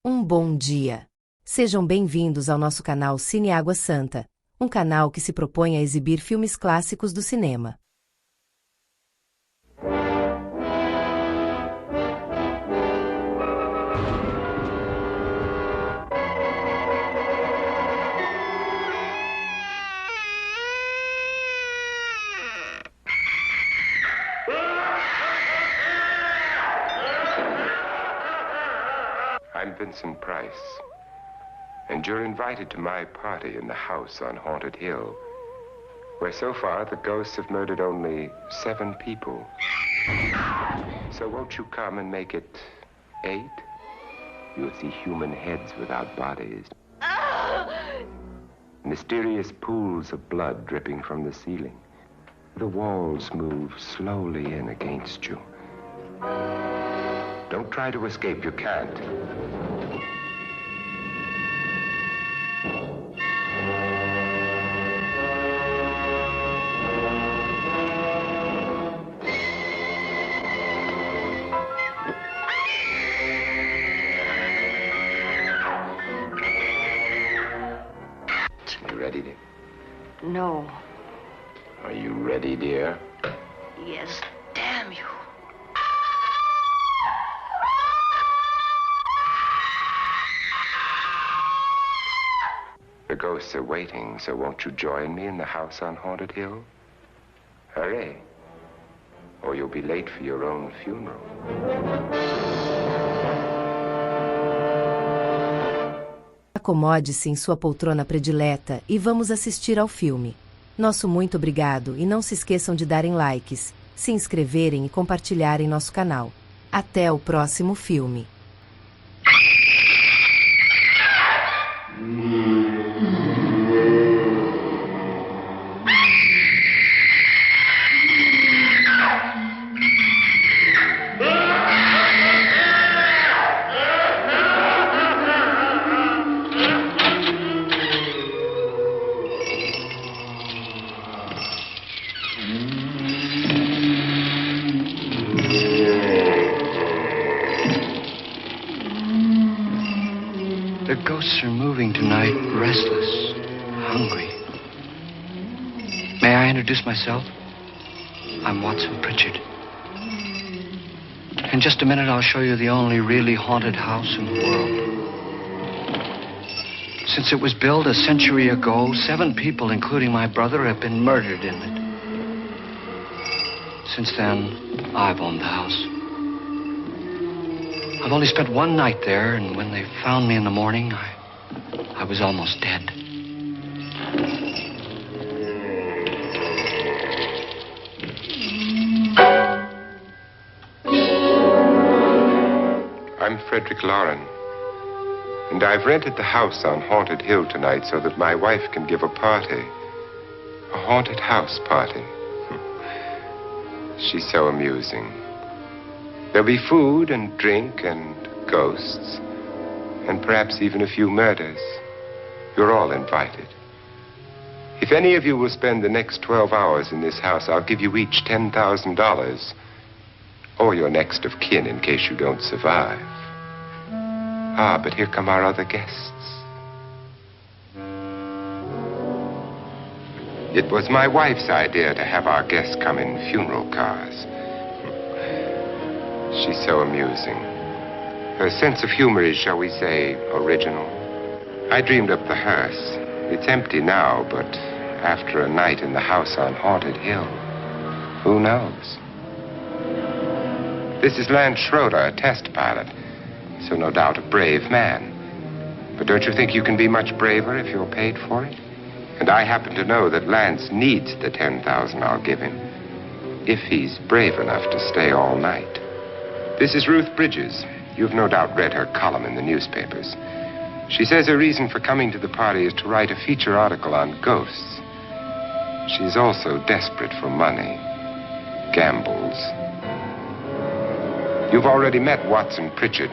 Um bom dia. Sejam bem-vindos ao nosso canal Cine Água Santa, um canal que se propõe a exibir filmes clássicos do cinema. I'm Vincent Price, and you're invited to my party in the house on Haunted Hill, where so far the ghosts have murdered only 7 people. So won't you come and make it 8? You'll see human heads without bodies. Mysterious pools of blood dripping from the ceiling. The walls move slowly in against you. Don't try to escape, you can't. You ready, dear? No. Are you ready, dear? Yes, damn you. The ghosts are waiting, so won't you join me in the house on Haunted Hill? Hurry, or you'll be late for your own funeral. Acomode-se em sua poltrona predileta e vamos assistir ao filme. Nosso muito obrigado e não se esqueçam de darem likes, se inscreverem e compartilharem nosso canal. Até o próximo filme. The ghosts are moving tonight, restless, hungry. May I introduce myself? I'm Watson Pritchard. In just a minute, I'll show you the only really haunted house in the world. Since it was built a century ago, 7 people, including my brother, have been murdered in it. Since then, I've owned the house. I've only spent one night there, and when they found me in the morning, I was almost dead. I'm Frederick Loren, and I've rented the house on Haunted Hill tonight so that my wife can give a party. A haunted house party. She's so amusing. There'll be food and drink and ghosts, and perhaps even a few murders. You're all invited. If any of you will spend the next 12 hours in this house, I'll give you each $10,000, or your next of kin in case you don't survive. Ah, but here come our other guests. It was my wife's idea to have our guests come in funeral cars. She's so amusing. Her sense of humor is, shall we say, original. I dreamed up the hearse. It's empty now, but after a night in the house on Haunted Hill, who knows? This is Lance Schroeder, a test pilot, so no doubt a brave man. But don't you think you can be much braver if you're paid for it? And I happen to know that Lance needs the $10,000 I'll give him, if he's brave enough to stay all night. This is Ruth Bridges. You've no doubt read her column in the newspapers. She says her reason for coming to the party is to write a feature article on ghosts. She's also desperate for money. Gambles. You've already met Watson Pritchard,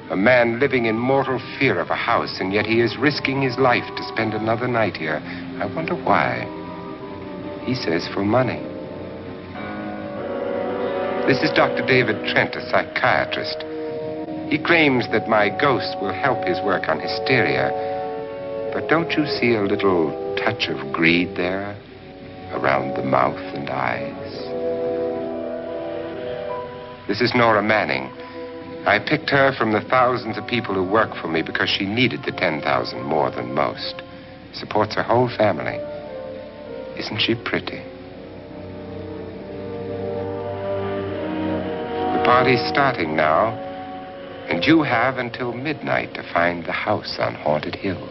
a man living in mortal fear of a house, and yet he is risking his life to spend another night here. I wonder why. He says for money. This is Dr. David Trent, a psychiatrist. He claims that my ghost will help his work on hysteria. But don't you see a little touch of greed there? Around the mouth and eyes. This is Nora Manning. I picked her from the thousands of people who work for me because she needed the 10,000 more than most. Supports her whole family. Isn't she pretty? The party's starting now, and you have until midnight to find the house on Haunted Hill.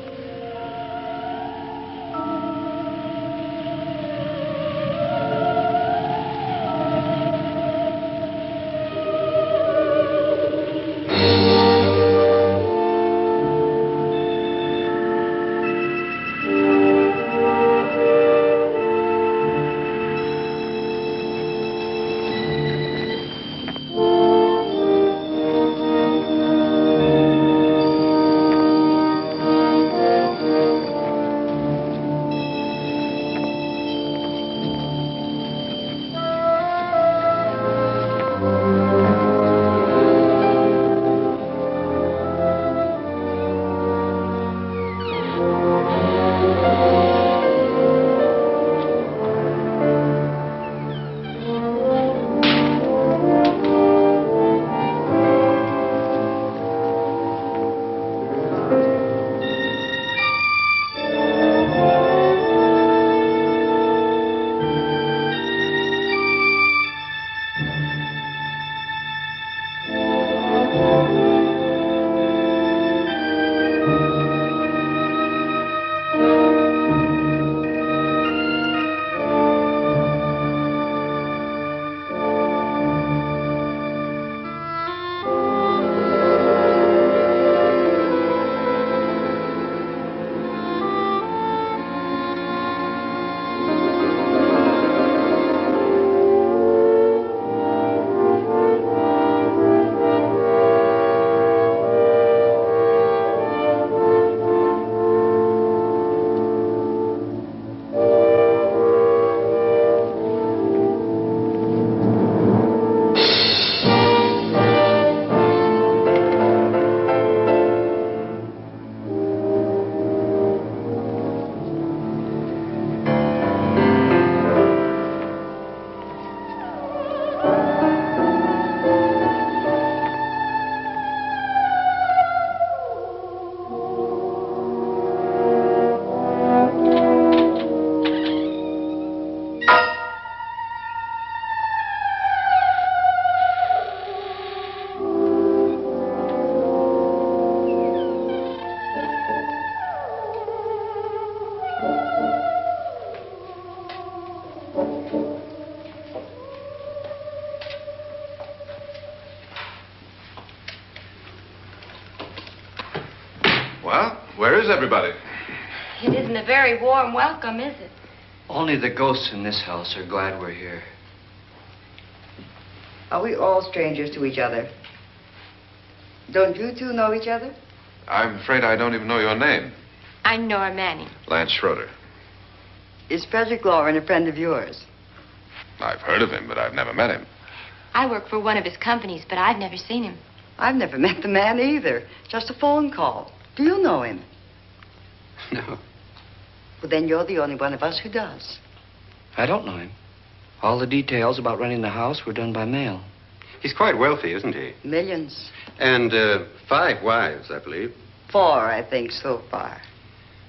Where is everybody? It isn't a very warm welcome, is it? Only the ghosts in this house are glad we're here. Are we all strangers to each other? Don't you two know each other? I'm afraid I don't even know your name. I'm Nora Manning. Lance Schroeder. Is Frederick Loren a friend of yours? I've heard of him, but I've never met him. I work for one of his companies, but I've never seen him. I've never met the man either. Just a phone call. Do you know him? No. Well, then you're the only one of us who does. I don't know him. All the details about running the house were done by mail. He's quite wealthy, isn't he? Millions. And 5 wives, I believe. 4, I think, so far.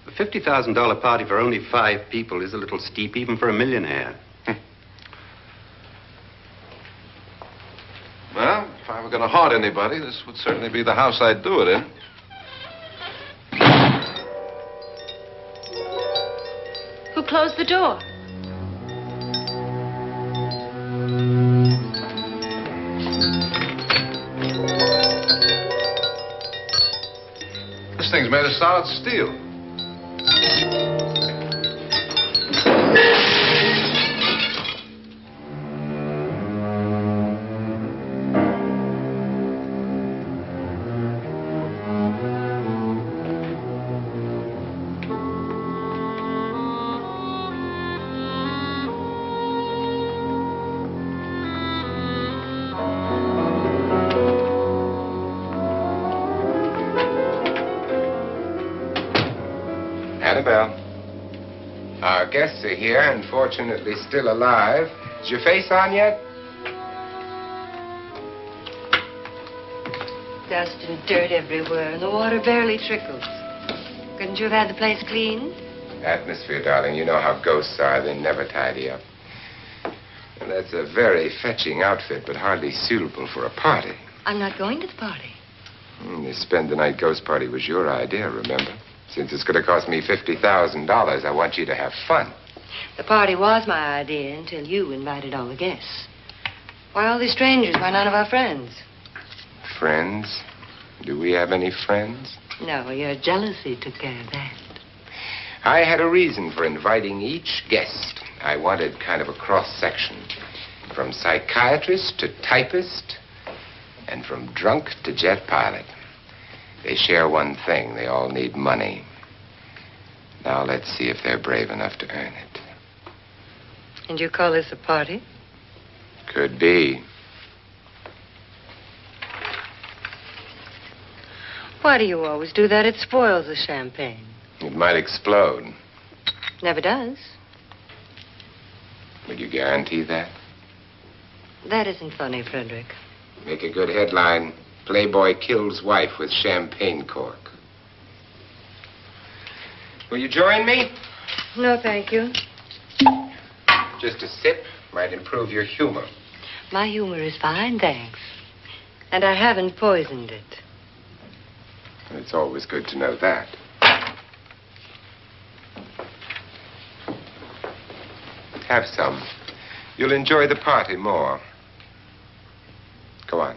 A $50,000 party for only 5 people is a little steep, even for a millionaire. Well, if I were going to haunt anybody, this would certainly be the house I'd do it in. Who closed the door? This thing's made of solid steel. Annabelle. Our guests are here, and fortunately still alive. Is your face on yet? Dust and dirt everywhere, and the water barely trickles. Couldn't you have had the place cleaned? Atmosphere, darling. You know how ghosts are. They never tidy up. And that's a very fetching outfit, but hardly suitable for a party. I'm not going to the party. The spend-the-night ghost party was your idea, remember? Since it's going to cost me $50,000, I want you to have fun. The party was my idea until you invited all the guests. Why all these strangers? Why none of our friends? Friends? Do we have any friends? No, your jealousy took care of that. I had a reason for inviting each guest. I wanted kind of a cross-section. From psychiatrist to typist, and from drunk to jet pilot. They share one thing. They all need money. Now let's see if they're brave enough to earn it. And you call this a party? Could be. Why do you always do that? It spoils the champagne. It might explode. Never does. Would you guarantee that? That isn't funny, Frederick. Make a good headline. Playboy kills wife with champagne cork. Will you join me? No, thank you. Just a sip might improve your humor. My humor is fine, thanks. And I haven't poisoned it. It's always good to know that. Have some. You'll enjoy the party more. Go on.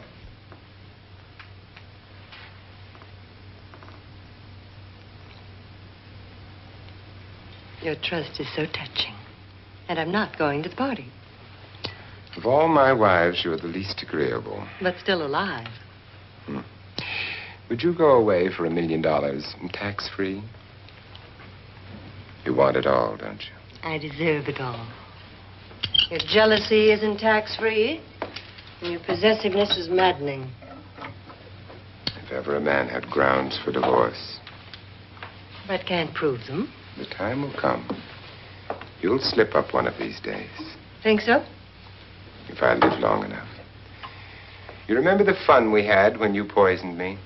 Your trust is so touching. And I'm not going to the party. Of all my wives, you're the least agreeable. But still alive. Would you go away for $1 million and tax-free? You want it all, don't you? I deserve it all. Your jealousy isn't tax-free. And your possessiveness is maddening. If ever a man had grounds for divorce. But can't prove them. The time will come. You'll slip up one of these days. Think so? If I live long enough. You remember the fun we had when you poisoned me?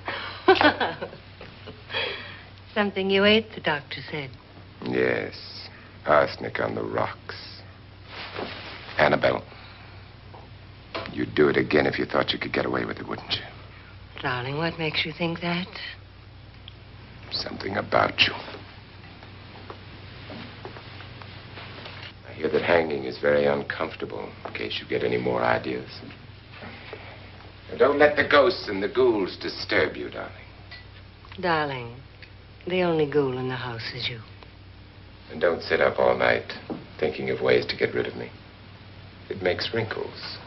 Something you ate, the doctor said. Yes. Arsenic on the rocks. Annabelle, you'd do it again if you thought you could get away with it, wouldn't you? Darling, what makes you think that? Something about you. I hear that hanging is very uncomfortable, in case you get any more ideas. Now, don't let the ghosts and the ghouls disturb you, darling. Darling, the only ghoul in the house is you. And don't sit up all night thinking of ways to get rid of me. It makes wrinkles.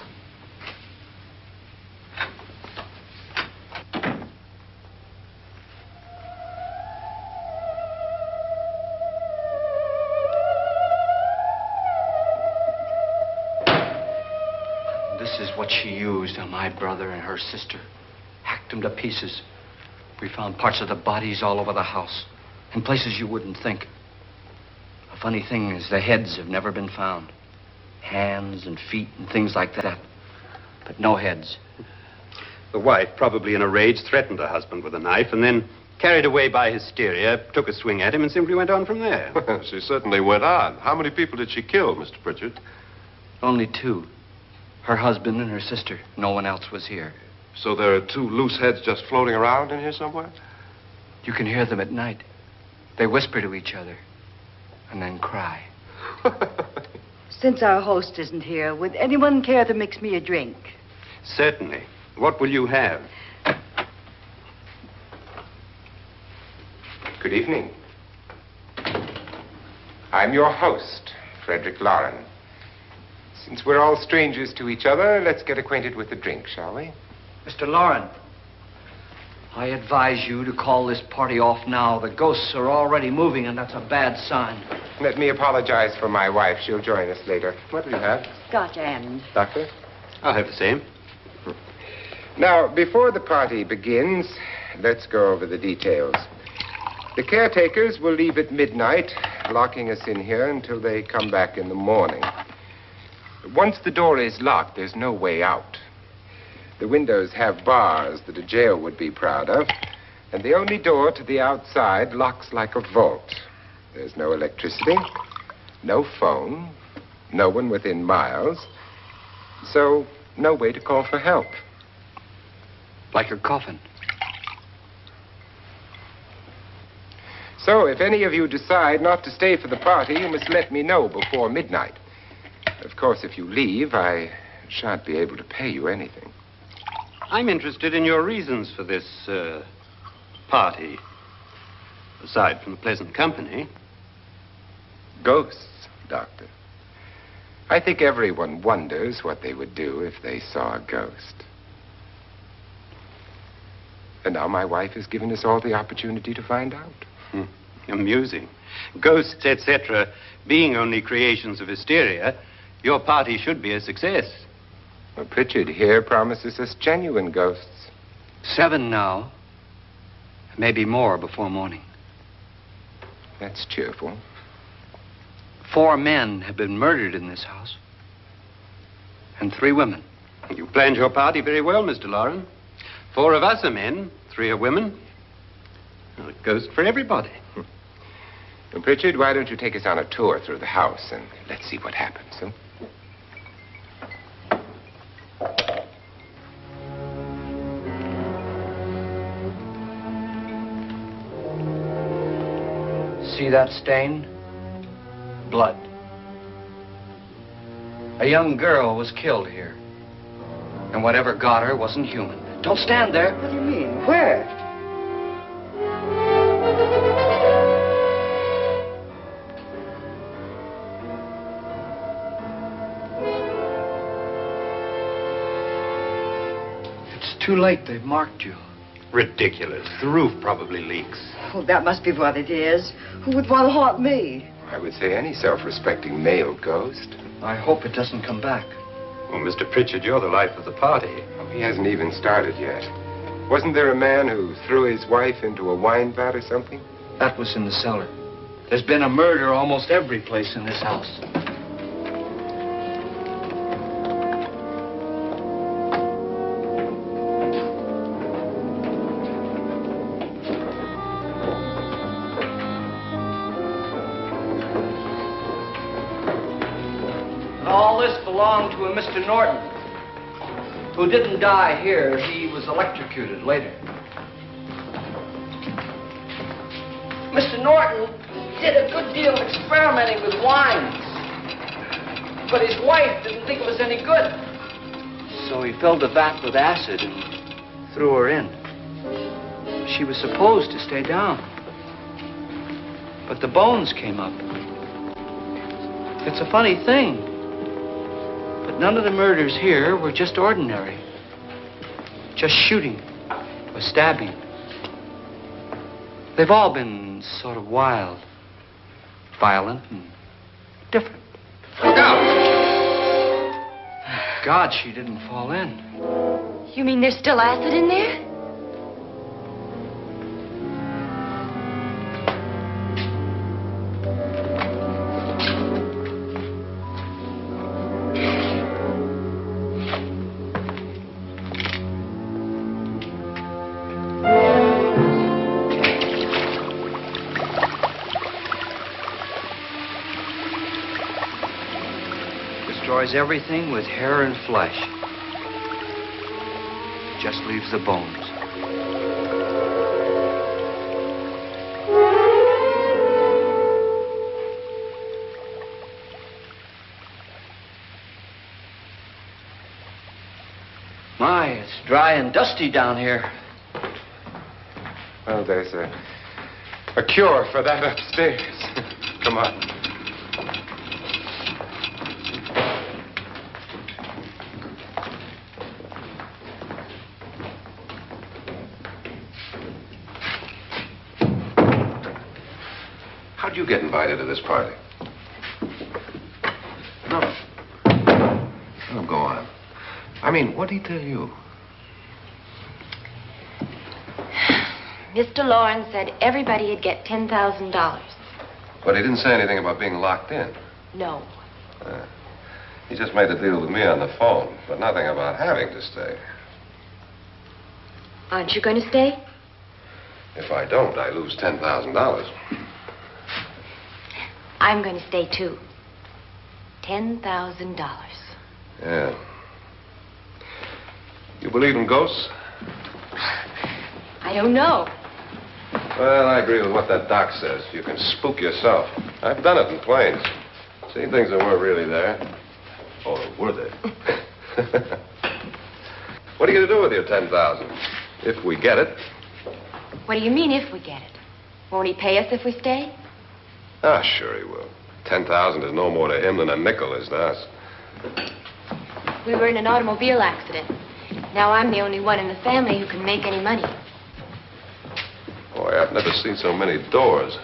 This is what she used on my brother and her sister. Hacked them to pieces. We found parts of the bodies all over the house. In places you wouldn't think. The funny thing is the heads have never been found. Hands and feet and things like that. But no heads. The wife, probably in a rage, threatened her husband with a knife and then, carried away by hysteria, took a swing at him and simply went on from there. She certainly went on. How many people did she kill, Mr. Pritchard? Only two. Her husband and her sister. No one else was here. So there are two loose heads just floating around in here somewhere? You can hear them at night. They whisper to each other and then cry. Since our host isn't here, would anyone care to mix me a drink? Certainly. What will you have? Good evening. I'm your host, Frederick Loren. Since we're all strangers to each other, let's get acquainted with a drink, shall we? Mr. Loren, I advise you to call this party off now. The ghosts are already moving, and that's a bad sign. Let me apologize for my wife. She'll join us later. What will you have? Scotch and... Doctor? I'll have the same. Now, before the party begins, let's go over the details. The caretakers will leave at midnight, locking us in here until they come back in the morning. Once the door is locked, there's no way out. The windows have bars that a jail would be proud of, and the only door to the outside locks like a vault. There's no electricity, no phone, no one within miles, so no way to call for help. Like a coffin. So if any of you decide not to stay for the party, you must let me know before midnight. Of course, if you leave, I shan't be able to pay you anything. I'm interested in your reasons for this, party. Aside from the pleasant company. Ghosts, Doctor. I think everyone wonders what they would do if they saw a ghost. And now my wife has given us all the opportunity to find out. Amusing. Ghosts, etc., being only creations of hysteria, your party should be a success. Well, Pritchard here promises us genuine ghosts. 7 now. Maybe more before morning. That's cheerful. 4 men have been murdered in this house. And 3 women. You planned your party very well, Mr. Loren. 4 of us are men, 3 are women. Well, a ghost for everybody. Well, Pritchard, why don't you take us on a tour through the house and let's see what happens, huh? See that stain? Blood. A young girl was killed here. And whatever got her wasn't human. Don't stand there. What do you mean? Where? It's too late. They've marked you. Ridiculous. The roof probably leaks. Oh, that must be what it is. Who would want to haunt me? I would say any self-respecting male ghost. I hope it doesn't come back. Well, Mr. Pritchard, you're the life of the party. Oh, he hasn't even started yet. Wasn't there a man who threw his wife into a wine vat or something? That was in the cellar. There's been a murder almost every place in this house. All this belonged to a Mr. Norton, who didn't die here. He was electrocuted later. Mr. Norton did a good deal of experimenting with wines, but his wife didn't think it was any good. So he filled the vat with acid and threw her in. She was supposed to stay down, but the bones came up. It's a funny thing. But none of the murders here were just ordinary. Just shooting or stabbing. They've all been sort of wild, violent, and different. Look out! God, she didn't fall in. You mean there's still acid in there? Destroys everything with hair and flesh. Just leaves the bones. My, it's dry and dusty down here. Well, there's a cure for that upstairs. Come on. How'd you get invited to this party? No. Oh, go on. I mean, what did he tell you? Mr. Loren said everybody'd get $10,000. But he didn't say anything about being locked in. No. He just made a deal with me on the phone, but nothing about having to stay. Aren't you going to stay? If I don't, I lose $10,000. I'm going to stay, too. $10,000. Yeah. You believe in ghosts? I don't know. Well, I agree with what that doc says. You can spook yourself. I've done it in planes. Seen things that weren't really there. Or were they? What are you going to do with your $10,000? If we get it. What do you mean, if we get it? Won't he pay us if we stay? Ah, sure he will. 10,000 is no more to him than a nickel is to us. We were in an automobile accident. Now I'm the only one in the family who can make any money. Boy, I've never seen so many doors.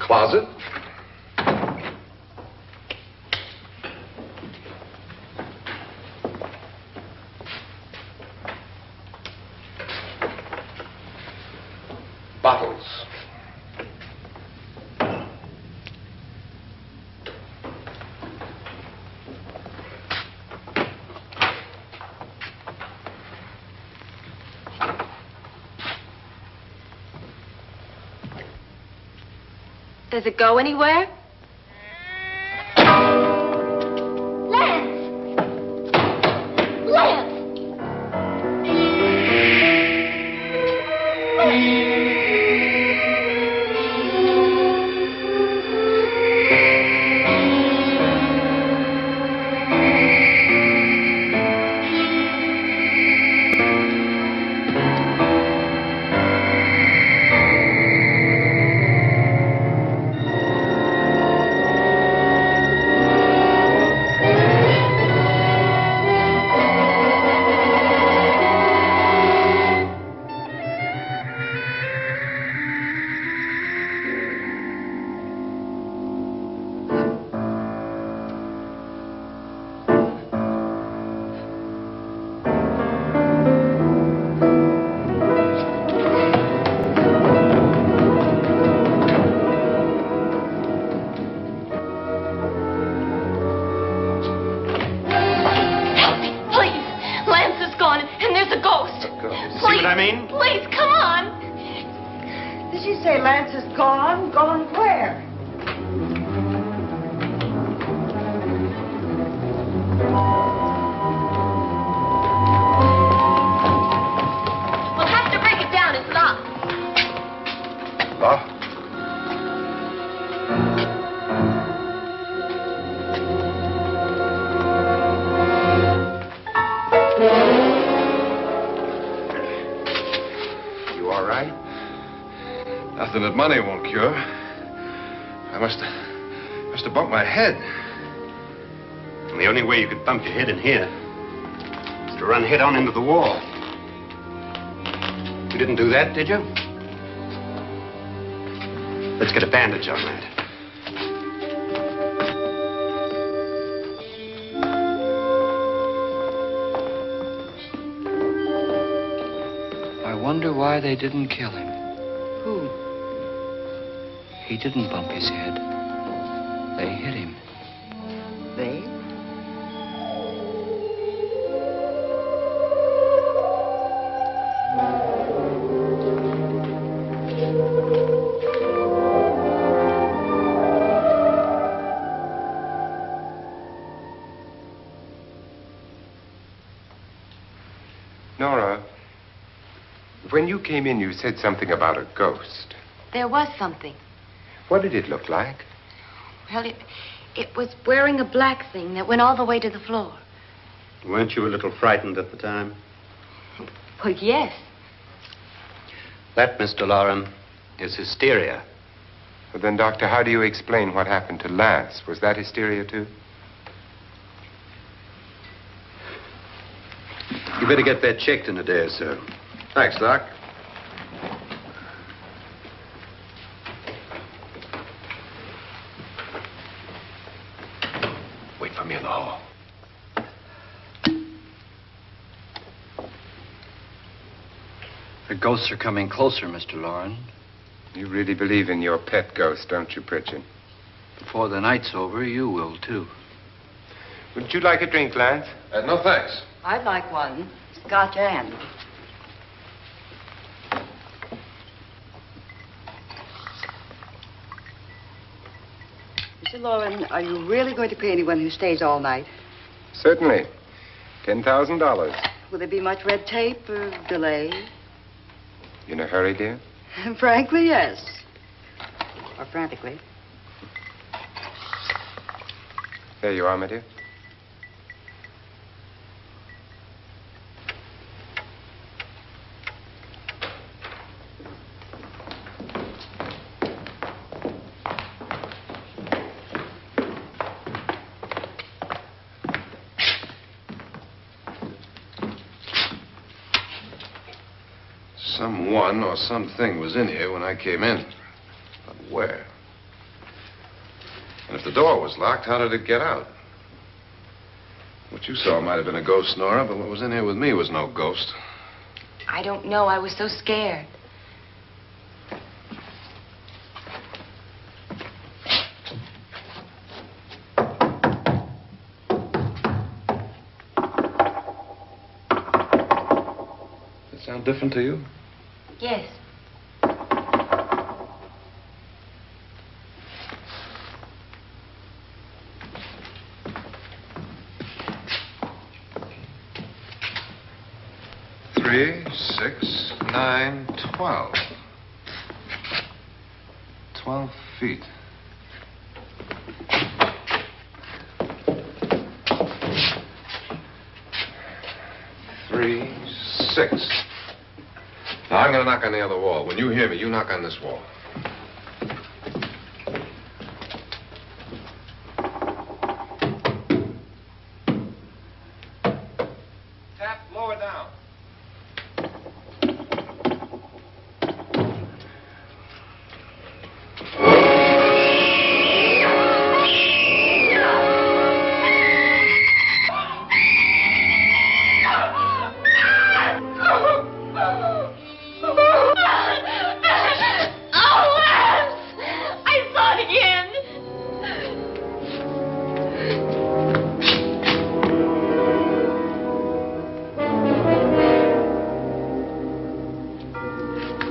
Closet? Bottles. Does it go anywhere? Nothing that money won't cure. I must have bumped my head. And the only way you could bump your head in here is to run head on into the wall. You didn't do that, did you? Let's get a bandage on that. I wonder why they didn't kill him. Who? He didn't bump his head. They hit him. They? Nora, when you came in, you said something about a ghost. There was something. What did it look like? Well, it was wearing a black thing that went all the way to the floor. Weren't you a little frightened at the time? Well, yes. That, Mr. Loren, is hysteria. Well, then, Doctor, how do you explain what happened to Lance? Was that hysteria, too? You better get that checked in a day or so. Thanks, Doc. Wait for me in the hall. The ghosts are coming closer, Mr. Loren. You really believe in your pet ghost, don't you, Pritchard? Before the night's over, you will, too. Would you like a drink, Lance? No, thanks. I'd like one. Scotch and. Mr. Loren, are you really going to pay anyone who stays all night? Certainly. $10,000. Will there be much red tape or delay? You in a hurry, dear? Frankly, yes. Or frantically. There you are, my dear. Someone or something was in here when I came in. But where? And if the door was locked, how did it get out? What you saw might have been a ghost, Nora, but what was in here with me was no ghost. I don't know. I was so scared. Does it sound different to you? Yes. Three, 6, 9, 12. 12 feet. Three, 6. Now, I'm going to knock on the other wall. When you hear me, you knock on this wall. Tap lower down.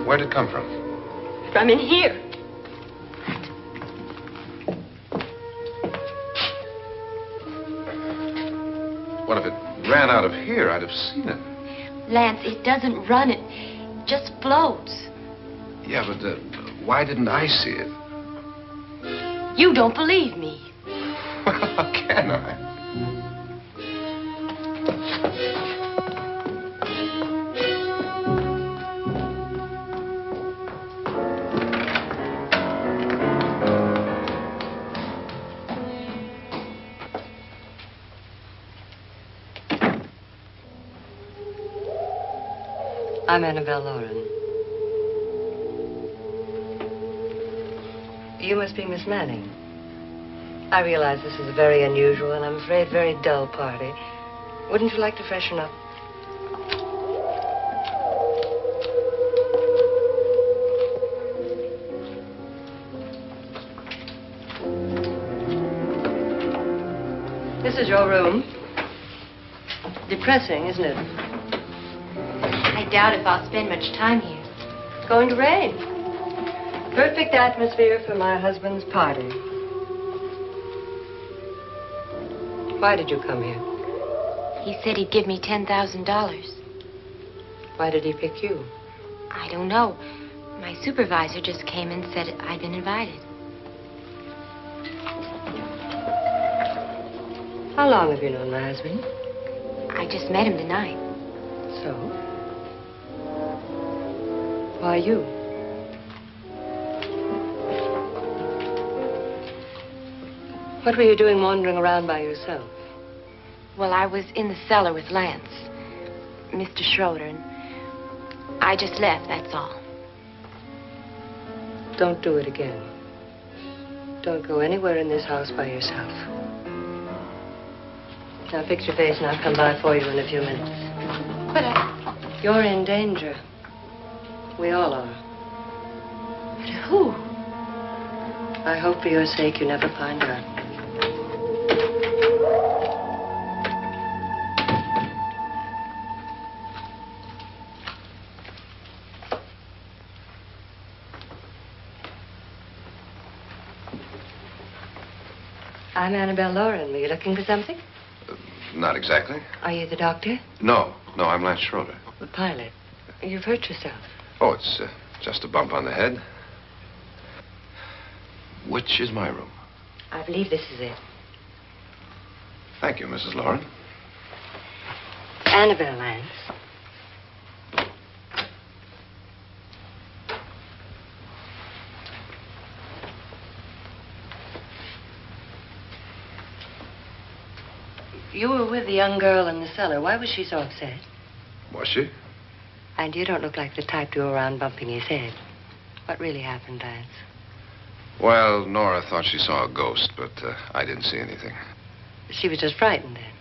Where'd it come from? From in here. What if it ran out of here? I'd have seen it. Lance, it doesn't run. It just floats. Yeah, but why didn't I see it? You don't believe me. Well, how can I? I'm Annabelle Loren. You must be Miss Manning. I realize this is a very unusual and I'm afraid very dull party. Wouldn't you like to freshen up? This is your room. Depressing, isn't it? I doubt if I'll spend much time here. It's going to rain. Perfect atmosphere for my husband's party. Why did you come here? He said he'd give me $10,000. Why did he pick you? I don't know. My supervisor just came and said I'd been invited. How long have you known my husband? I just met him tonight. So? Why you? What were you doing wandering around by yourself? Well, I was in the cellar with Lance, Mr. Schroeder, and I just left, that's all. Don't do it again. Don't go anywhere in this house by yourself. Now fix your face and I'll come by for you in a few minutes. But You're in danger. We all are. But who? I hope for your sake you never find out. I'm Annabelle Loren. Were you looking for something? Not exactly. Are you the doctor? No, I'm Lance Schroeder. The pilot. You've hurt yourself. Oh, it's just a bump on the head. Which is my room? I believe this is it. Thank you, Mrs. Loren. Annabelle Lance. You were with the young girl in the cellar. Why was she so upset? Was she? And you don't look like the type to go around bumping his head. What really happened, Lance? Well, Nora thought she saw a ghost, but I didn't see anything. She was just frightened then.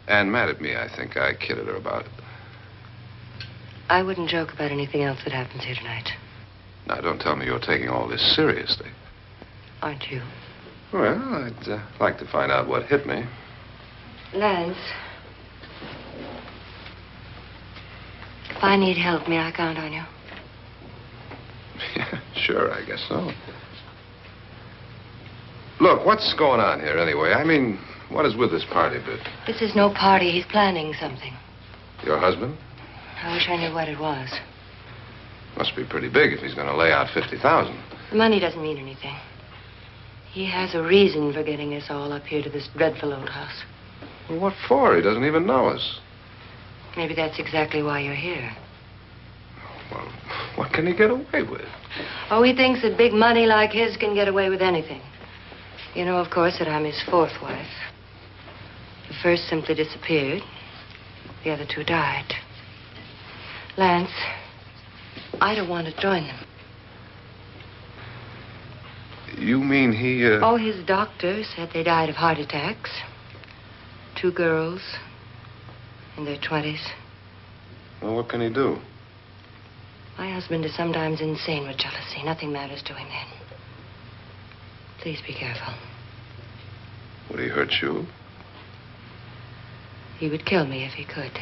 And mad at me, I think. I kidded her about it. I wouldn't joke about anything else that happens here tonight. Now, don't tell me you're taking all this seriously. Aren't you? Well, I'd like to find out what hit me. Lance. If I need help, may I count on you? Yeah, sure, I guess so. Look, what's going on here anyway? I mean, what is with this party bit? This is no party. He's planning something. Your husband? I wish I knew what it was. Must be pretty big if he's going to lay out $50,000. The money doesn't mean anything. He has a reason for getting us all up here to this dreadful old house. Well, what for? He doesn't even know us. Maybe that's exactly why you're here. Well, what can he get away with? Oh, he thinks that big money like his can get away with anything. You know, of course, that I'm his fourth wife. The first simply disappeared. The other two died. Lance, I don't want to join them. You mean he, Oh, his doctor said they died of heart attacks. 2 girls in their 20s. Well, what can he do? My husband is sometimes insane with jealousy. Nothing matters to him then. Please be careful. Would he hurt you? He would kill me if he could.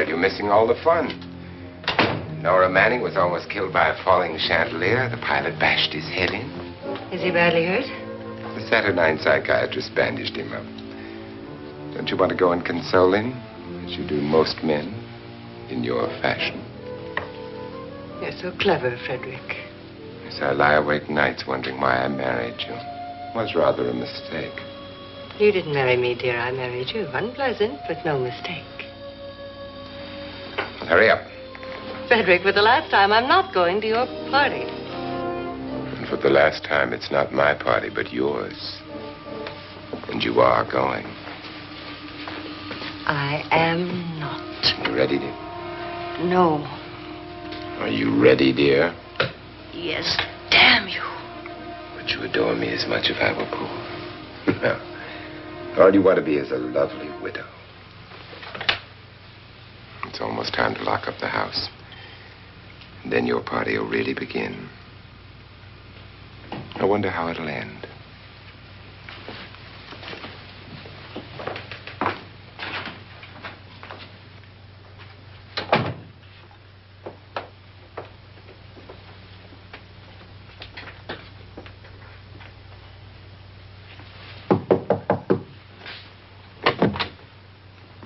You're missing all the fun. Nora Manning was almost killed by a falling chandelier. The pilot bashed his head in. Is he badly hurt? The Saturnine psychiatrist bandaged him up. Don't you want to go and console him, as you do most men, in your fashion? You're so clever, Frederick. Yes, I lie awake nights wondering why I married you. It was rather a mistake. You didn't marry me, dear. I married you. Unpleasant, but no mistake. Hurry up. Frederick, for the last time, I'm not going to your party. And for the last time, it's not my party, but yours. And you are going. I am not. You ready, dear? No. Are you ready, dear? Yes, damn you. Would you adore me as much if I were poor? No. All you want to be is a lovely widow. It's almost time to lock up the house. And then your party will really begin. I wonder how it'll end.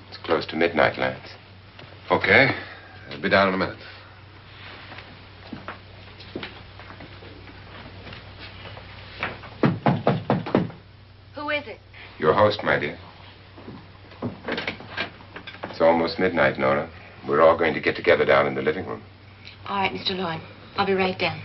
It's close to midnight, Lance. Okay. I'll be down in a minute. Who is it? Your host, my dear. It's almost midnight, Nora. We're all going to get together down in the living room. All right, Mr. Loren. I'll be right down.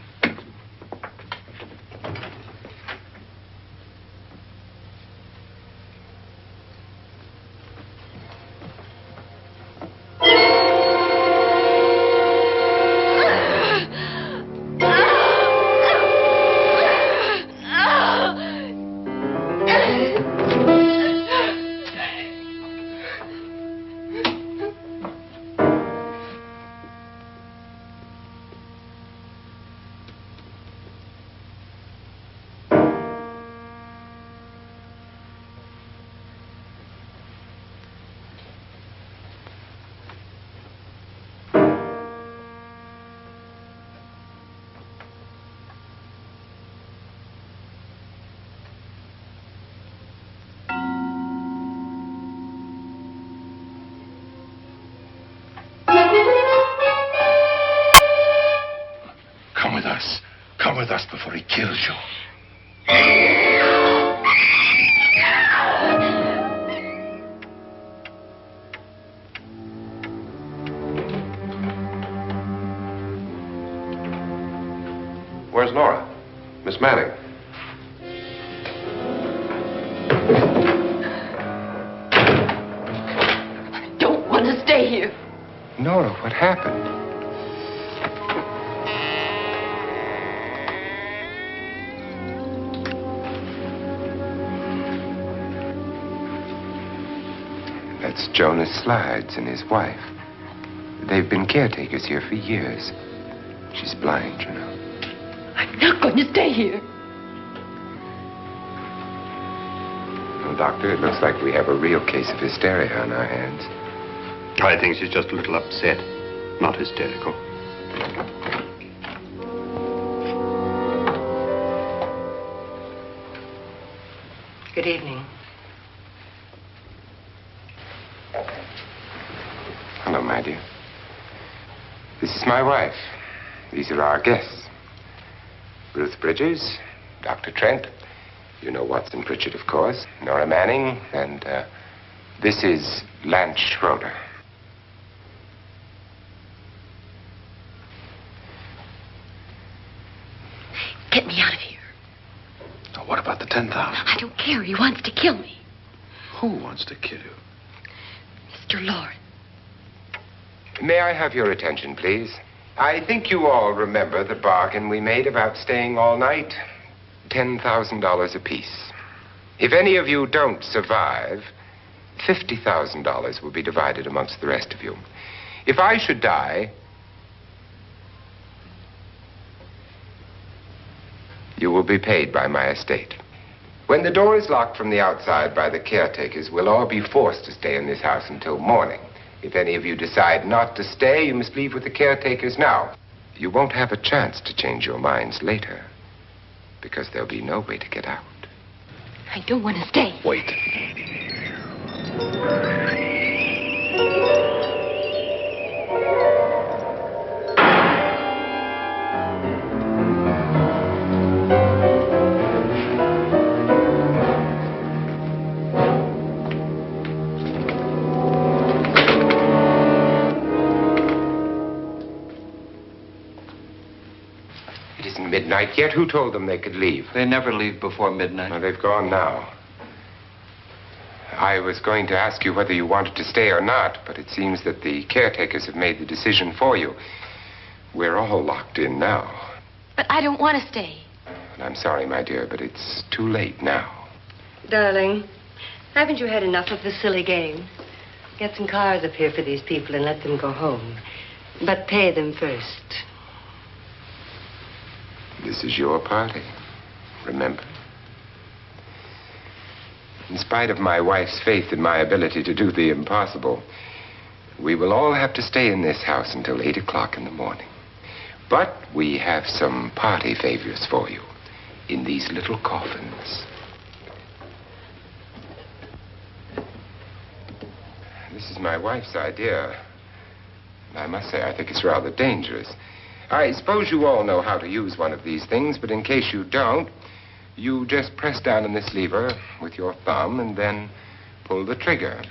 with us before he kills you. Where's Nora? Miss Manning. I don't want to stay here. Nora, what happened? That's Jonas Slides and his wife. They've been caretakers here for years. She's blind, you know. I'm not going to stay here. Well, Doctor, it looks like we have a real case of hysteria on our hands. I think she's just a little upset, not hysterical. Good evening. Hello, my dear. This is my wife. These are our guests. Ruth Bridges, Dr. Trent. You know Watson Pritchard, of course. Nora Manning, and this is Lance Schroeder. Get me out of here. Now, what about the 10,000? I don't care. He wants to kill me. Who wants to kill you? Mr. Loren. May I have your attention, please? I think you all remember the bargain we made about staying all night. $10,000 apiece. If any of you don't survive, $50,000 will be divided amongst the rest of you. If I should die, you will be paid by my estate. When the door is locked from the outside by the caretakers, we'll all be forced to stay in this house until morning. If any of you decide not to stay, you must leave with the caretakers now. You won't have a chance to change your minds later, because there'll be no way to get out. I don't want to stay. Wait. Midnight yet? Who told them they could leave? They never leave before midnight. Well, they've gone now. I was going to ask you whether you wanted to stay or not, but it seems that the caretakers have made the decision for you. We're all locked in now. But I don't want to stay. And I'm sorry, my dear, but it's too late now. Darling, haven't you had enough of the silly game? Get some cars up here for these people and let them go home. But pay them first. This is your party, remember? In spite of my wife's faith in my ability to do the impossible, we will all have to stay in this house until 8 o'clock in the morning. But we have some party favors for you in these little coffins. This is my wife's idea. I must say, I think it's rather dangerous. I suppose you all know how to use one of these things, but in case you don't, you just press down on this lever with your thumb and then pull the trigger.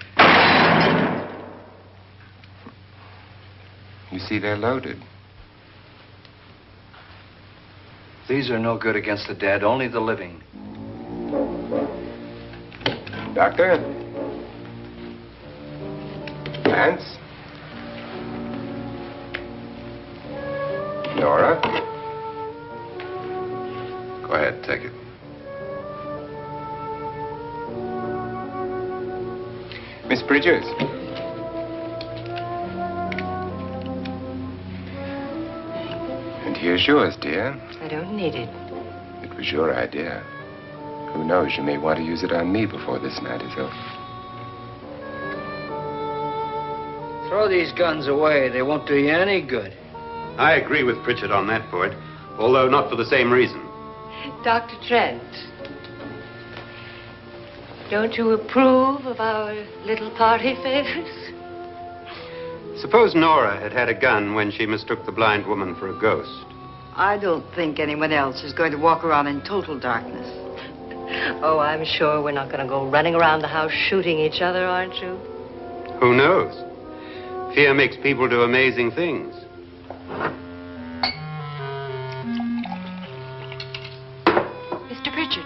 You see, they're loaded. These are no good against the dead, only the living. Doctor? Lance? Nora? Go ahead, take it. Miss Bridges? And here's yours, dear. I don't need it. It was your idea. Who knows, you may want to use it on me before this night is over. Throw these guns away. They won't do you any good. I agree with Pritchard on that point, although not for the same reason. Dr. Trent, don't you approve of our little party favors? Suppose Nora had had a gun when she mistook the blind woman for a ghost. I don't think anyone else is going to walk around in total darkness. Oh, I'm sure we're not going to go running around the house shooting each other, aren't you? Who knows? Fear makes people do amazing things. Mr. Pritchard,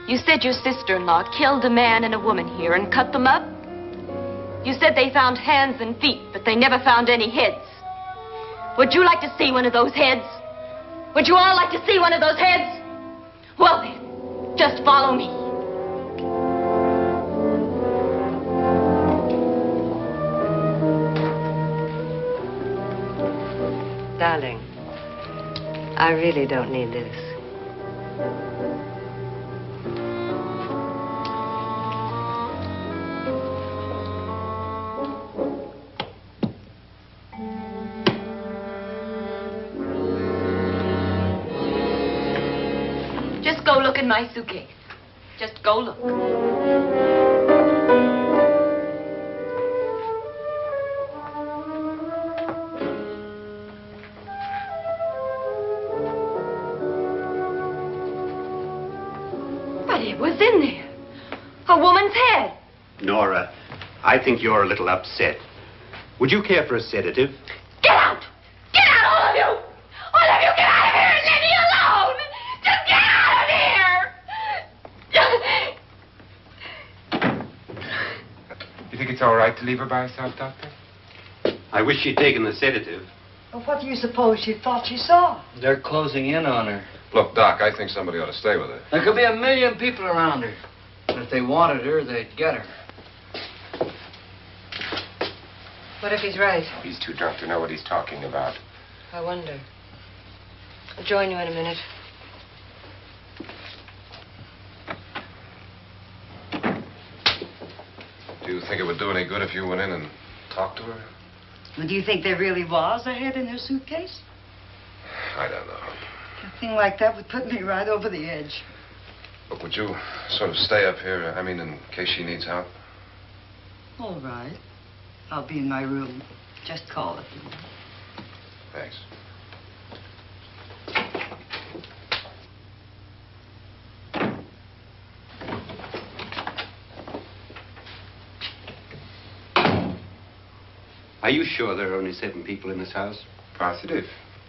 you said your sister-in-law killed a man and a woman here and cut them up? You said they found hands and feet, but they never found any heads. Would you like to see one of those heads? Would you all like to see one of those heads? Well then, just follow me. Darling, I really don't need this. Just go look in my suitcase. Just go look. But it was in there. A woman's head. Nora, I think you're a little upset. Would you care for a sedative? Get out! Get out, all of you! All of you, get out of here and leave me alone! Just get out of here! You think it's all right to leave her by herself, Doctor? I wish she'd taken the sedative. Well, what do you suppose she thought she saw? They're closing in on her. Look, Doc, I think somebody ought to stay with her. There could be 1 million people around her. But if they wanted her, they'd get her. What if he's right? He's too drunk to know what he's talking about. I wonder. I'll join you in a minute. Do you think it would do any good if you went in and talked to her? Well, do you think there really was a head in her suitcase? I don't know. A thing like that would put me right over the edge. Look, would you sort of stay up here, I mean, in case she needs help? All right. I'll be in my room. Just call it. Thanks. Are you sure there are only 7 people in this house? Positive,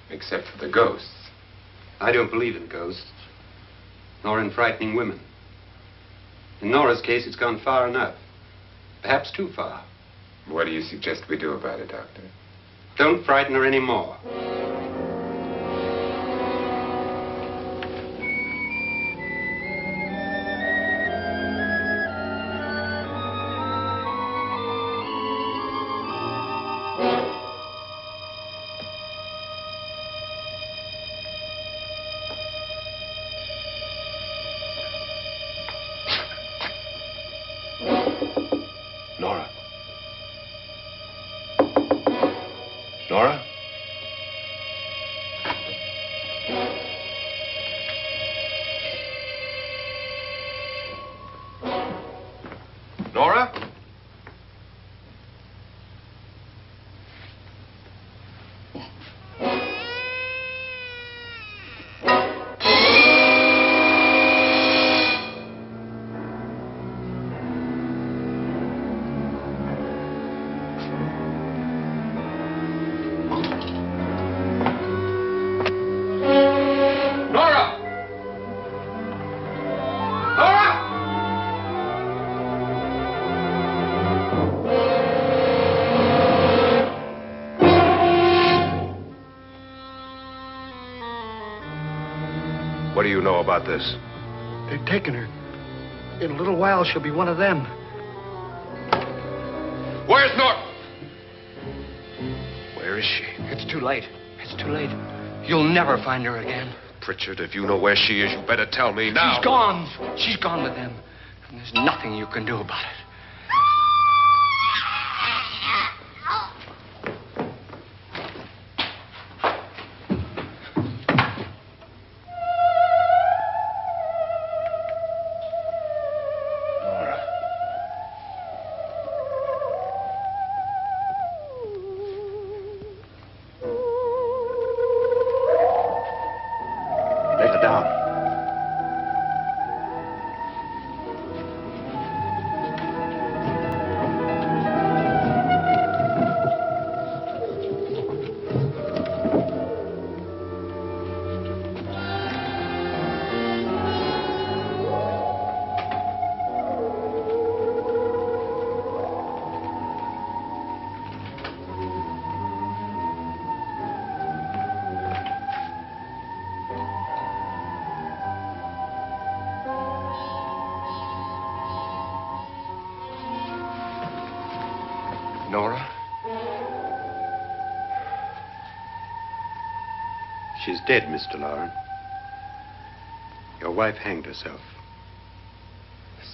except for the ghosts. I don't believe in ghosts, nor in frightening women. In Nora's case, it's gone far enough. Perhaps too far. What do you suggest we do about it, Doctor? Don't frighten her anymore. Nora? Nora? Nora? What do you know about this? They've taken her. In a little while, she'll be one of them. Where's Nora? Where is she? It's too late. It's too late. You'll never find her again. Pritchard, if you know where she is, you better tell me now. She's gone. She's gone with them. And there's nothing you can do about it. She's dead, Mr. Loren. Your wife hanged herself.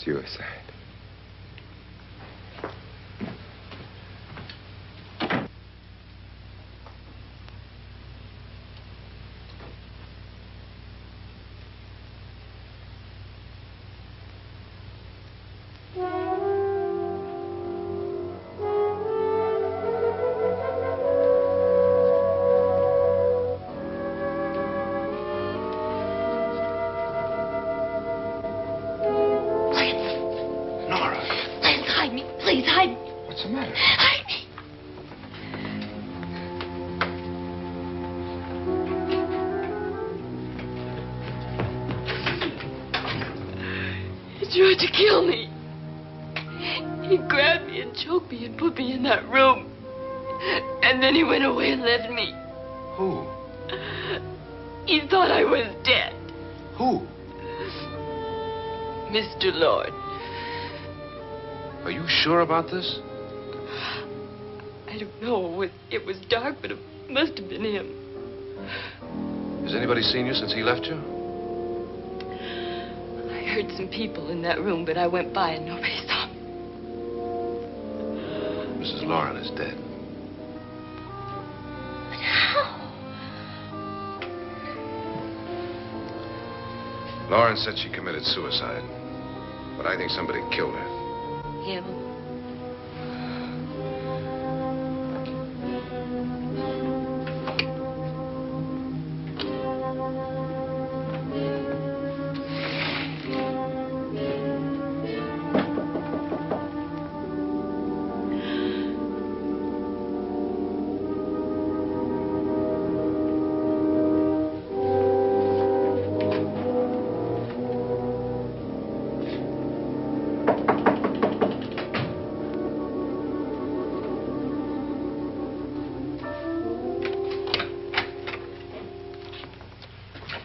Suicide. Tried to kill me. He grabbed me and choked me and put me in that room. And then he went away and left me. Who? He thought I was dead. Who? Mr. Lord. Are you sure about this? I don't know. It was dark, but it must have been him. Has anybody seen you since he left you? I heard some people in that room, but I went by and nobody saw me. Mrs. Loren is dead. But how? Loren said she committed suicide, but I think somebody killed her. Him?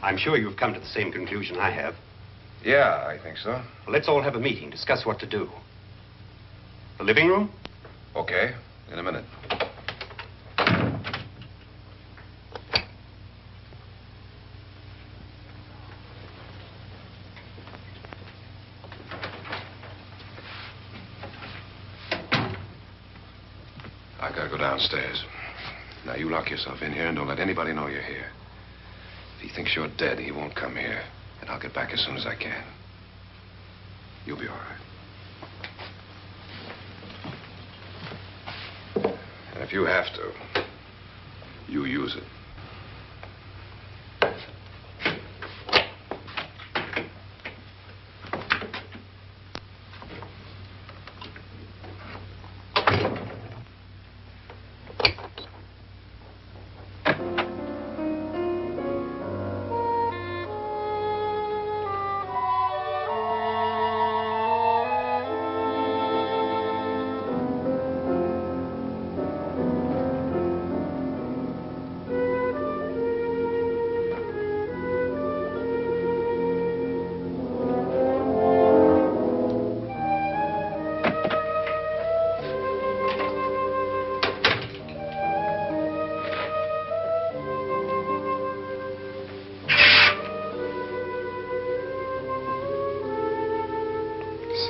I'm sure you've come to the same conclusion I have. Yeah, I think so. Well, let's all have a meeting, discuss what to do. The living room? Okay, in a minute. I gotta go downstairs. Now, you lock yourself in here and don't let anybody know you're here. If he thinks you're dead, he won't come here. And I'll get back as soon as I can. You'll be all right. And if you have to, you use it.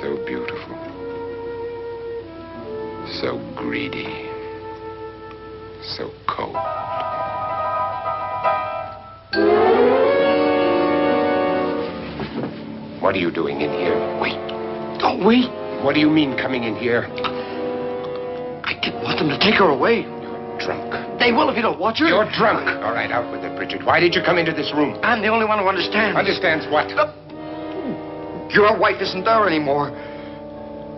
So beautiful. So greedy. So cold. What are you doing in here? Wait. Don't wait. What do you mean coming in here? I didn't want them to take her away. You're drunk. They will if you don't watch her. You're drunk. All right, out with it, Bridget. Why did you come into this room? I'm the only one who understands. Understands what? Your wife isn't there anymore.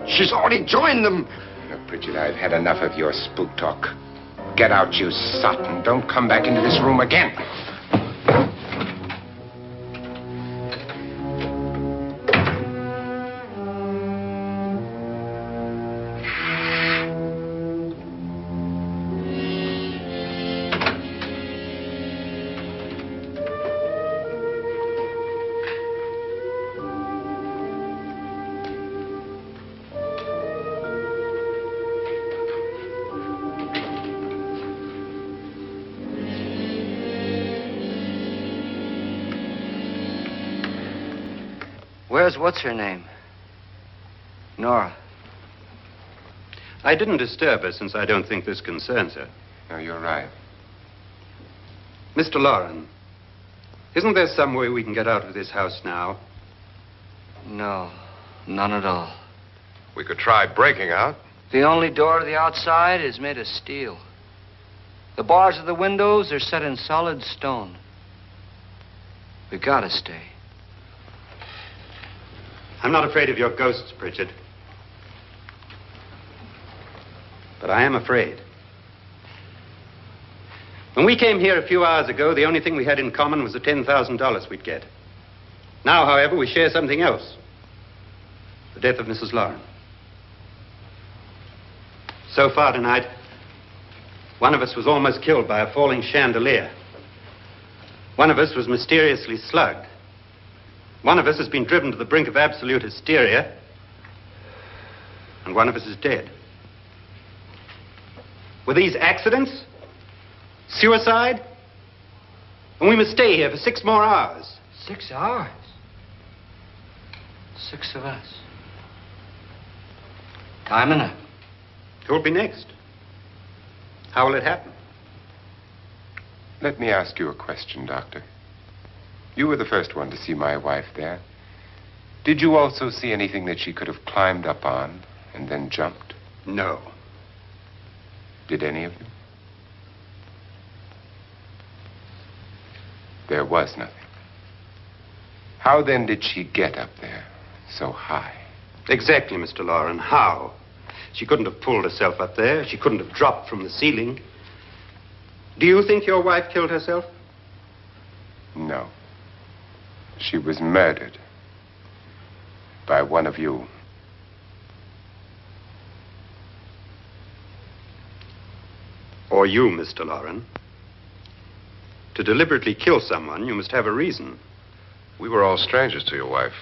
She's already joined them. Look, Bridget, I've had enough of your spook talk. Get out, you sot, and don't come back into this room again. Where's what's-her-name? Nora. I didn't disturb her since I don't think this concerns her. No, you're right. Mr. Loren, isn't there some way we can get out of this house now? No, none at all. We could try breaking out. The only door to the outside is made of steel. The bars of the windows are set in solid stone. We gotta stay. I'm not afraid of your ghosts, Pritchard. But I am afraid. When we came here a few hours ago, the only thing we had in common was the $10,000 we'd get. Now, however, we share something else. The death of Mrs. Loren. So far tonight, one of us was almost killed by a falling chandelier. One of us was mysteriously slugged. One of us has been driven to the brink of absolute hysteria. And one of us is dead. Were these accidents? Suicide? And we must stay here for 6 more hours. 6 hours? 6 of us. Time enough. Who'll be next? How will it happen? Let me ask you a question, Doctor. You were the first one to see my wife there. Did you also see anything that she could have climbed up on and then jumped? No. Did any of you? There was nothing. How then did she get up there so high? Exactly, Mr. Loren. How? She couldn't have pulled herself up there. She couldn't have dropped from the ceiling. Do you think your wife killed herself? No. She was murdered by one of you. Or you, Mr. Loren. To deliberately kill someone, you must have a reason. We were all strangers to your wife.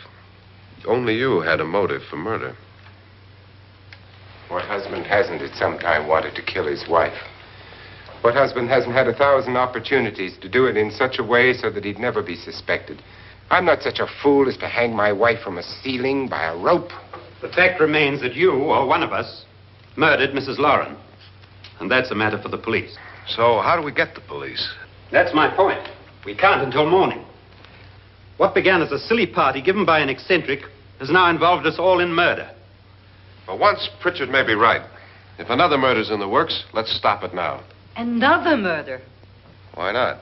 Only you had a motive for murder. What husband hasn't at some time wanted to kill his wife? What husband hasn't had 1,000 opportunities to do it in such a way so that he'd never be suspected? I'm not such a fool as to hang my wife from a ceiling by a rope. The fact remains that you, or one of us, murdered Mrs. Loren. And that's a matter for the police. So how do we get the police? That's my point. We can't until morning. What began as a silly party given by an eccentric has now involved us all in murder. For once, Pritchard may be right. If another murder's in the works, let's stop it now. Another murder? Why not?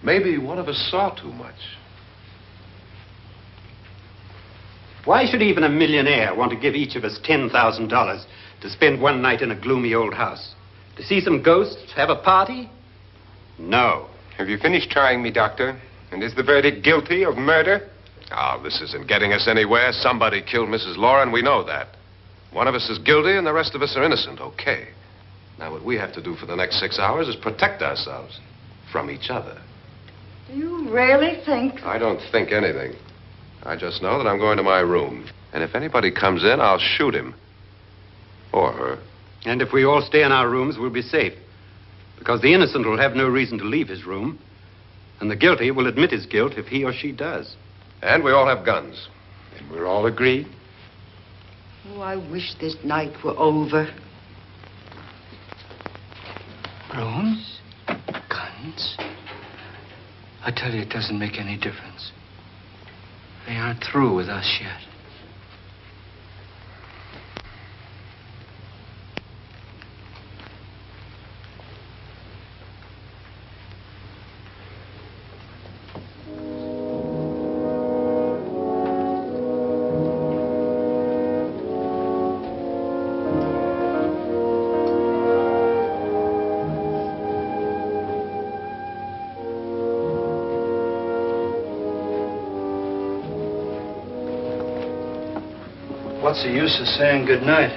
Maybe one of us saw too much. Why should even a millionaire want to give each of us $10,000 to spend one night in a gloomy old house? To see some ghosts, have a party? No. Have you finished trying me, Doctor? And is the verdict guilty of murder? Oh, this isn't getting us anywhere. Somebody killed Mrs. Loren. We know that. One of us is guilty and the rest of us are innocent. Okay. Now, what we have to do for the next 6 hours is protect ourselves from each other. Do you really think? I don't think anything. I just know that I'm going to my room. And if anybody comes in, I'll shoot him. Or her. And if we all stay in our rooms, we'll be safe. Because the innocent will have no reason to leave his room. And the guilty will admit his guilt if he or she does. And we all have guns. And we're all agreed? Oh, I wish this night were over. Rooms? Guns? I tell you, it doesn't make any difference. They aren't through with us yet. What's the use of saying good night?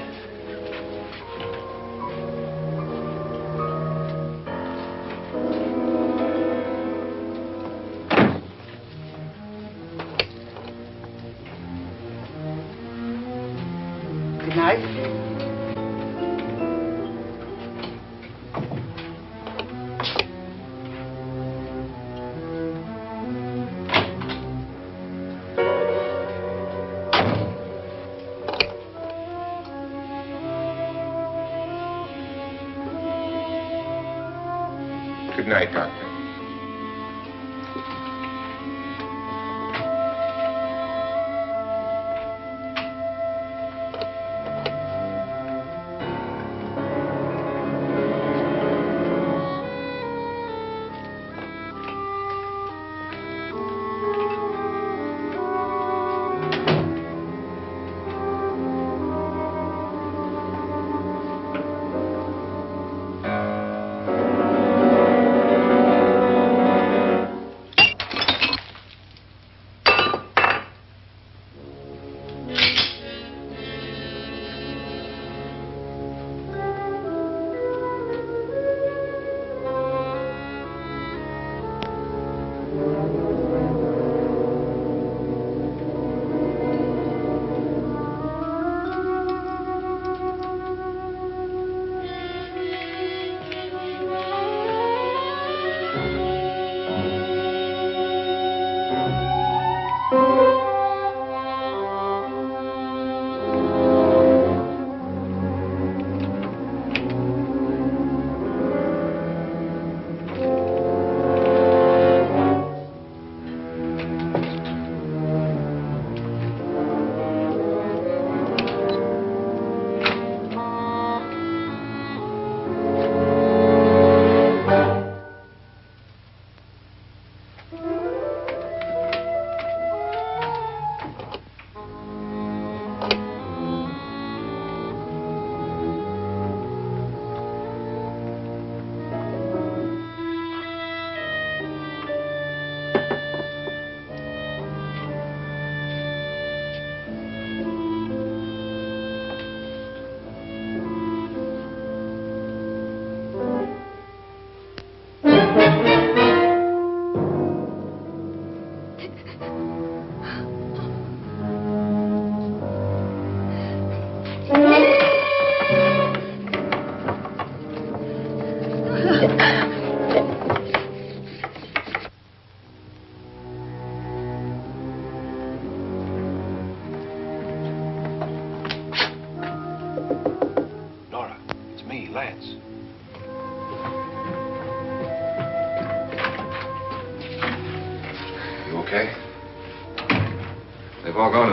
Good night. Good night, Doctor.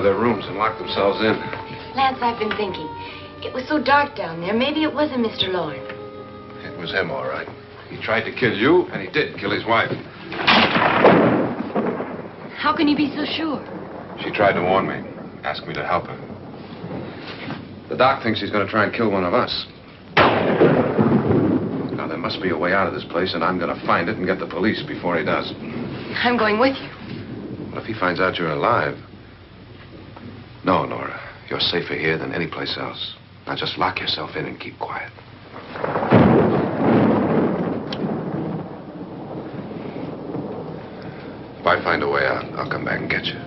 Their rooms and locked themselves in. Lance, I've been thinking. It was so dark down there. Maybe it wasn't Mr. Loren. It was him, all right. He tried to kill you, and he did kill his wife. How can you be so sure? She tried to warn me, asked me to help her. The doc thinks he's going to try and kill one of us. Now, there must be a way out of this place, and I'm going to find it and get the police before he does. I'm going with you. Well, if he finds out you're alive... No, Nora. You're safer here than any place else. Now just lock yourself in and keep quiet. If I find a way out, I'll come back and get you.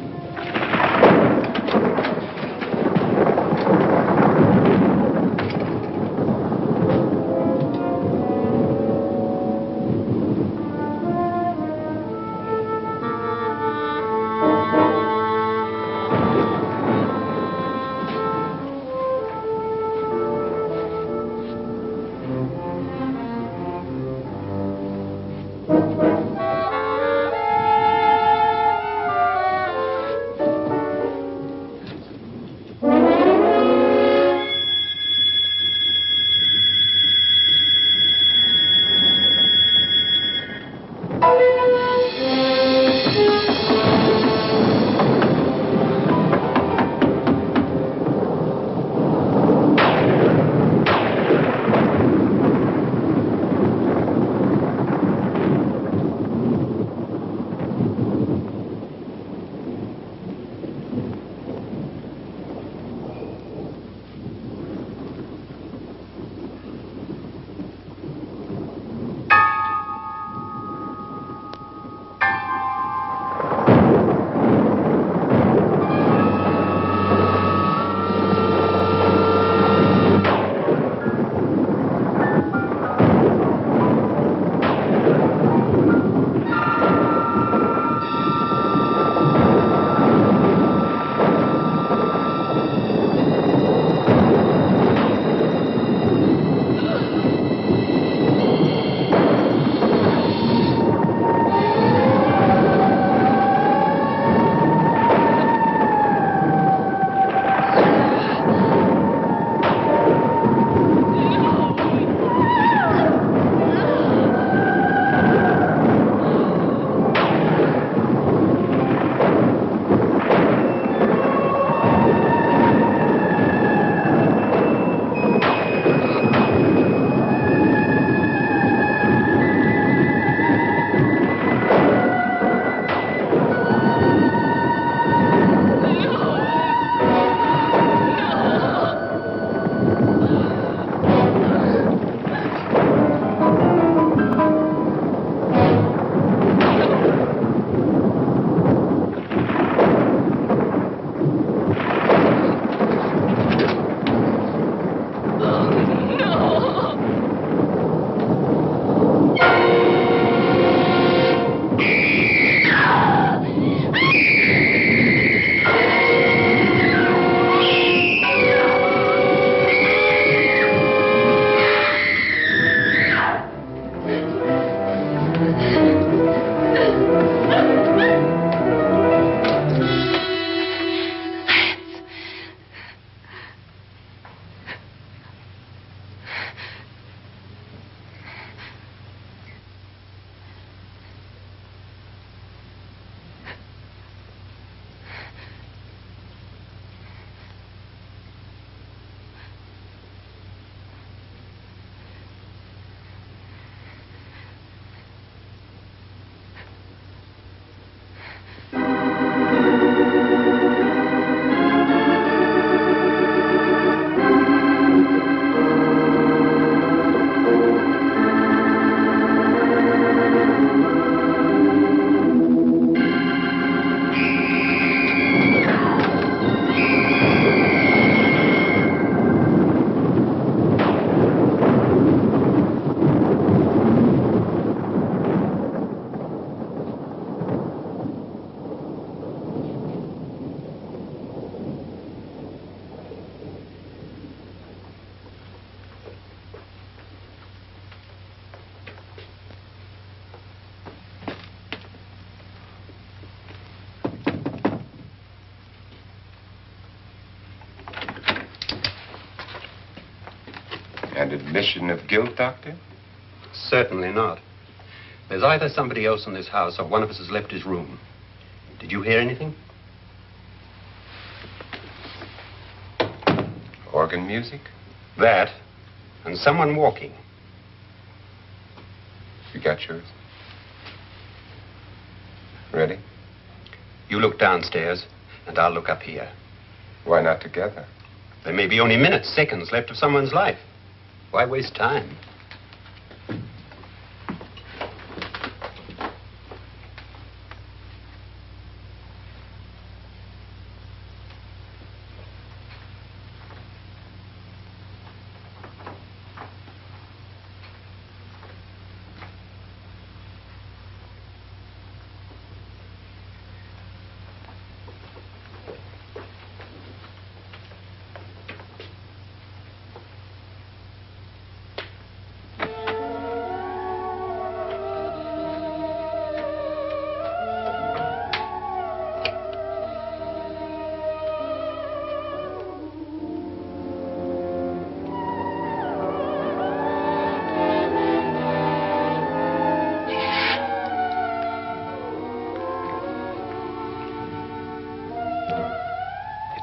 And admission of guilt, Doctor? Certainly not. There's either somebody else in this house or one of us has left his room. Did you hear anything? Organ music? That, and someone walking. You got yours? Ready? You look downstairs, and I'll look up here. Why not together? There may be only minutes, seconds left of someone's life. Why waste time?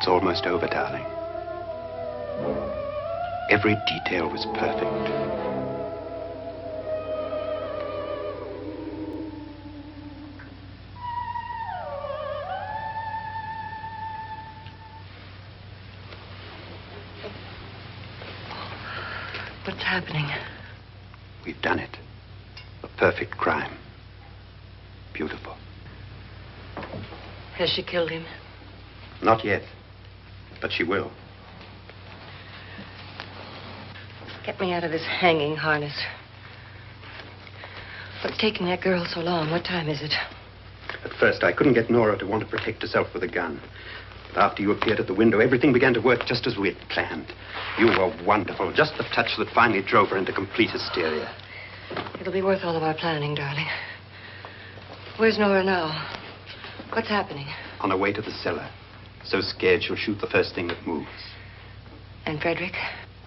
It's almost over, darling. Every detail was perfect. What's happening? We've done it. A perfect crime. Beautiful. Has she killed him? Not yet. But she will. Get me out of this hanging harness. What's taking that girl so long? What time is it? At first, I couldn't get Nora to want to protect herself with a gun. But after you appeared at the window, everything began to work just as we had planned. You were wonderful. Just the touch that finally drove her into complete hysteria. It'll be worth all of our planning, darling. Where's Nora now? What's happening? On her way to the cellar. So scared she'll shoot the first thing that moves. And Frederick?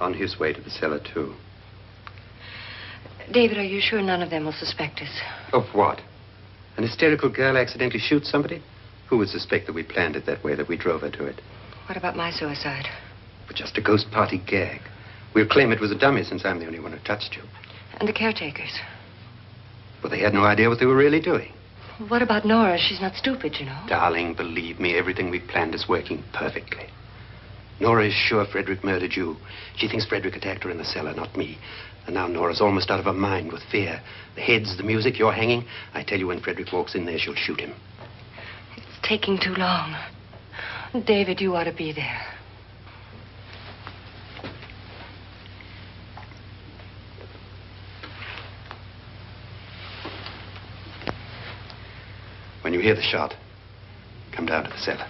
On his way to the cellar, too. David, are you sure none of them will suspect us? Of what? An hysterical girl accidentally shoots somebody? Who would suspect that we planned it that way, that we drove her to it? What about my suicide? But just a ghost party gag. We'll claim it was a dummy since I'm the only one who touched you. And the caretakers? Well, they had no idea what they were really doing. What about Nora? She's not stupid, you know. Darling, believe me, everything we planned is working perfectly. Nora is sure Frederick murdered you. She thinks Frederick attacked her in the cellar, not me. And now Nora's almost out of her mind with fear. The heads, the music, you're hanging. I tell you, when Frederick walks in there, she'll shoot him. It's taking too long. David, you ought to be there. When you hear the shot, come down to the cellar.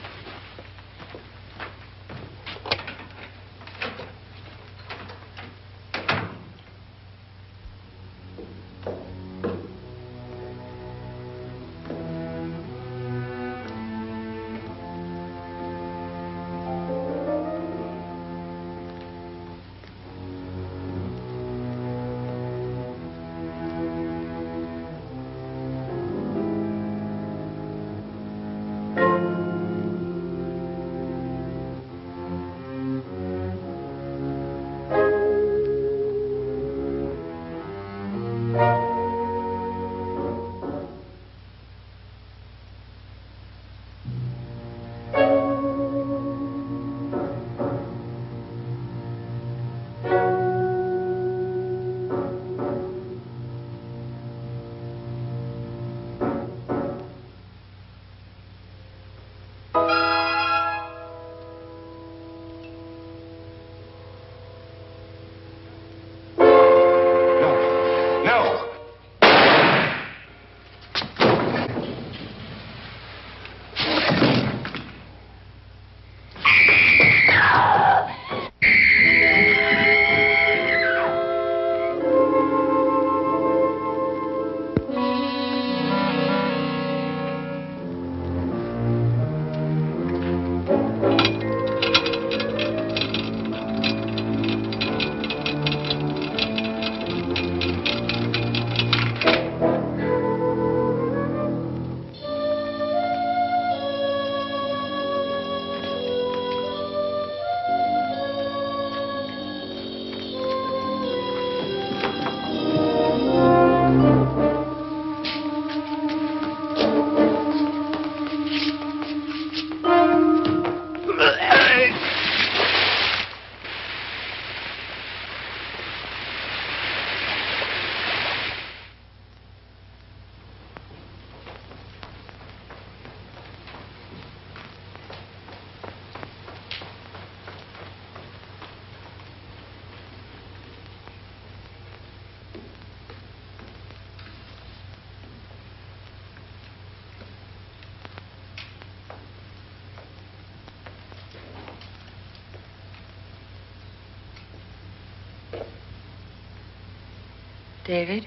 David?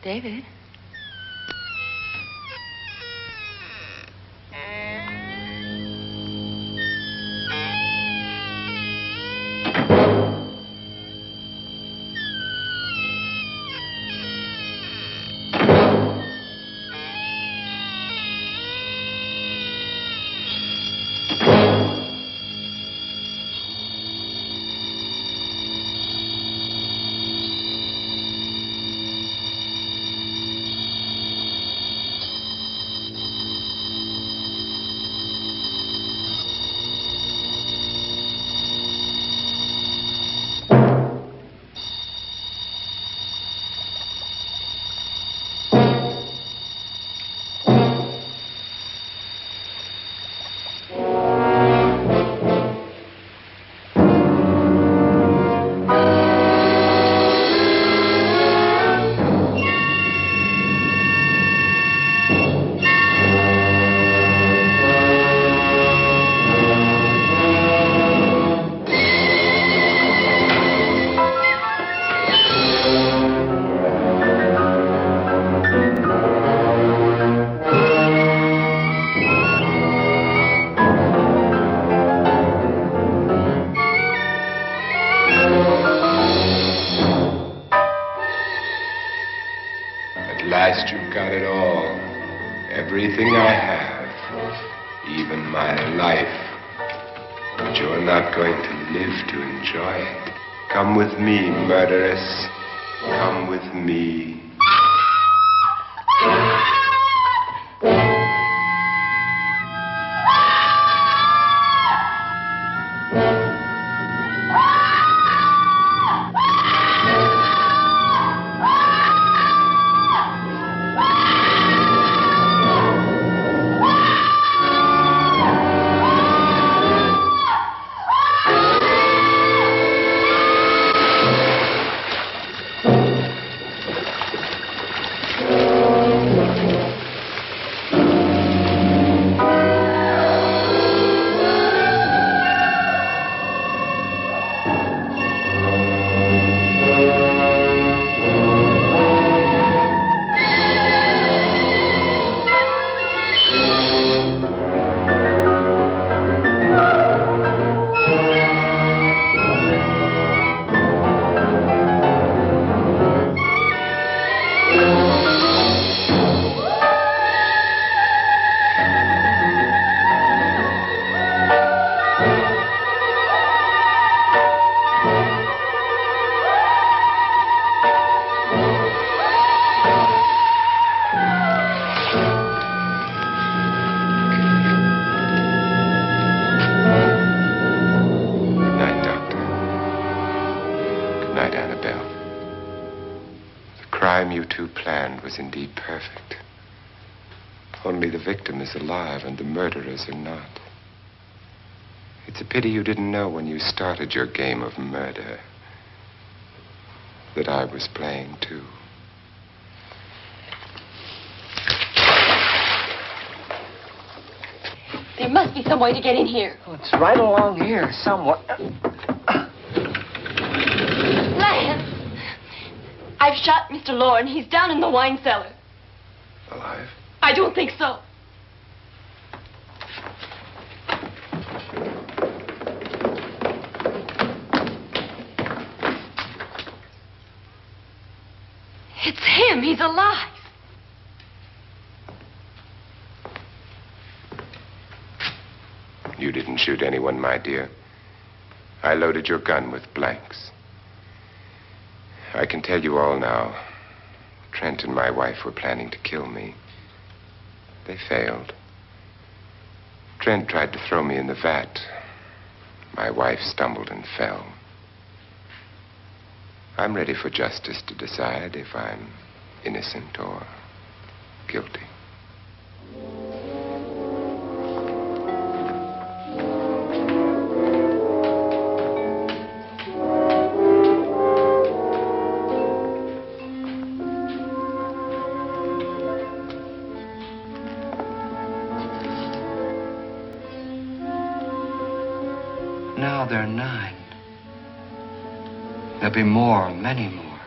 David? last you've got it all. Everything I have. Even my life. But you're not going to live to enjoy it. Come with me, murderess. Come with me. Indeed perfect. Only the victim is alive and the murderers are not. It's a pity you didn't know when you started your game of murder that I was playing too. There must be some way to get in here. Oh, it's right along here somewhere. Lance! I've shot Mr. Loren. He's down in the wine cellar. Alive? I don't think so. It's him. He's alive. You didn't shoot anyone, my dear. I loaded your gun with blanks. I can tell you all now. Trent and my wife were planning to kill me. They failed. Trent tried to throw me in the vat. My wife stumbled and fell. I'm ready for justice to decide if I'm innocent or guilty. Now they're 9. There'll be more, many more.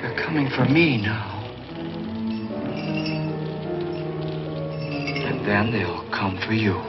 They're coming for me now. And then they'll come for you.